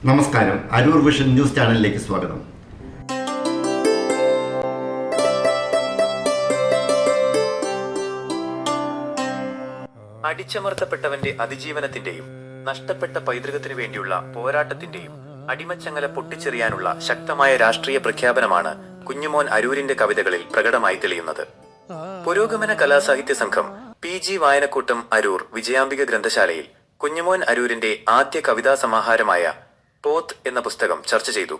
നമസ്കാരം, Aroor vision news ചാനലിലേക്ക് സ്വാഗതം. അടിച്ചമർത്തപ്പെട്ടവന്റെ അതിജീവനത്തിന്റെയും നഷ്ടപ്പെട്ട പൈതൃകത്തിനു വേണ്ടിയുള്ള പോരാട്ടത്തിന്റെയും അടിമച്ചങ്ങല പൊട്ടിച്ചെറിയാനുള്ള ശക്തമായ രാഷ്ട്രീയ പ്രഖ്യാപനമാണ് കുഞ്ഞുമോൻ അരൂരിന്റെ കവിതകളിൽ പ്രകടമായി തെളിയുന്നത്. പുരോഗമന കലാസാഹിത്യ സംഘം PG വായനക്കൂട്ടം അരൂർ വിജയാംബിക ഗ്രന്ഥശാലയിൽ കുഞ്ഞുമോൻ അരൂരിന്റെ ആദ്യ കവിതാ സമാഹാരമായ പോത്ത് എന്ന പുസ്തകം ചർച്ച ചെയ്തു.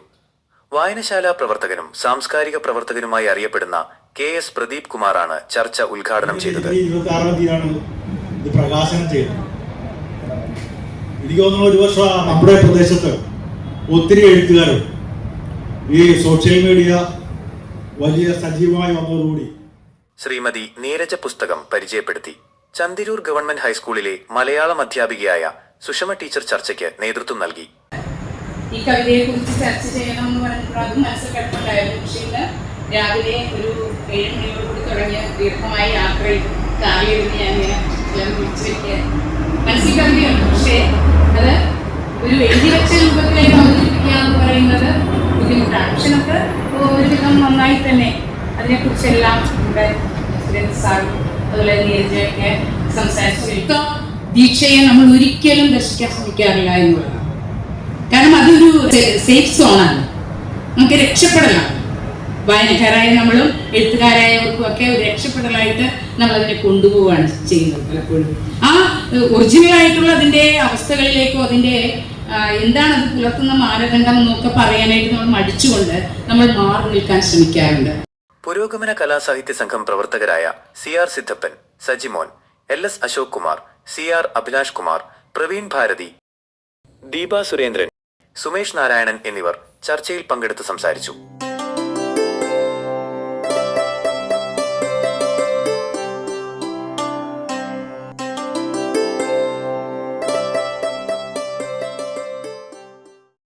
വായനശാല പ്രവർത്തകനും സാംസ്കാരിക പ്രവർത്തകനുമായി അറിയപ്പെടുന്ന KS പ്രദീപ് കുമാറാണ് ചർച്ച ഉദ്ഘാടനം ചെയ്തത്. പ്രകാശനം ചെയ്തു. എനിക്ക് തോന്നുന്നു ഒരു വർഷം നമ്മുടെ പ്രദേശത്ത് ഒത്തിരി എഴുത്തുകാരും ഈ സോഷ്യൽ മീഡിയ വലിയ സജീവമായി വന്നതോടുകൂടി ശ്രീമതി നീരജ പുസ്തകം പരിചയപ്പെടുത്തി. ചന്ദിരൂർ ഗവൺമെന്റ് ഹൈസ്കൂളിലെ മലയാളം അധ്യാപികയായ സുഷമ ടീച്ചർ ചർച്ചയ്ക്ക് നേതൃത്വം നൽകി. ഈ കവിതയെ കുറിച്ച് ചർച്ച ചെയ്യണം എന്ന് പറഞ്ഞപ്പോൾ അത് മനസ്സിൽ കിടപ്പുണ്ടായിരുന്നു. പക്ഷേ ഇന്ന് രാവിലെ ഒരു 7 മണിയോടുകൂടി തുടങ്ങിയ ദീർഘമായ യാത്രയിൽ കാറിലിരുന്ന് ഞാൻ വിളിച്ചു വെക്കാൻ മനസ്സിൽ കവിതയുണ്ട്. പക്ഷേ അത് ഒരു എഴുതി വെച്ച രൂപത്തിലേക്ക് അവതരിപ്പിക്കുക എന്ന് പറയുന്നത് ബുദ്ധിമുട്ടാണ്. പക്ഷെ നമുക്ക് ഒരുവിധം നന്നായി തന്നെ അതിനെക്കുറിച്ചെല്ലാം നമ്മുടെ സാറും അതുപോലെ നീരജയൊക്കെ സംസാരിച്ചു. ദീക്ഷയെ നമ്മൾ ഒരിക്കലും ദർശിക്കാൻ ശ്രമിക്കാറില്ല എന്നുള്ളതാണ്. കാരണം അതൊരു സേഫ് സോണാണ്, നമുക്ക് രക്ഷപ്പെടലാണ്. വായനക്കാരായ നമ്മളും എഴുത്തുകാരായവർക്കും ഒക്കെ ഒരു രക്ഷപ്പെടലായിട്ട് നമ്മൾ അതിനെ കൊണ്ടുപോവുകയാണ് ചെയ്യുന്നത്. പലപ്പോഴും ആ ഒറിജിനലായിട്ടുള്ള അതിൻ്റെ അവസ്ഥകളിലേക്കോ അതിൻ്റെ എന്താണ് അത് പുലർത്തുന്ന മാനദണ്ഡം എന്നൊക്കെ പറയാനായിട്ട് നമ്മൾ മടിച്ചുകൊണ്ട് നമ്മൾ മാറി നിൽക്കാൻ ശ്രമിക്കാറുണ്ട്. പുരോഗമന കലാസാഹിത്യ സംഘം പ്രവർത്തകരായ CR സിദ്ധപ്പൻ, Sajimon, LS Ashok Kumar, CR Abhilash Kumar, Praveen Bharati, Deepa Surendran, Sumesh Narayanan എന്നിവർ ചർച്ചയിൽ പങ്കെടുത്ത് സംസാരിച്ചു.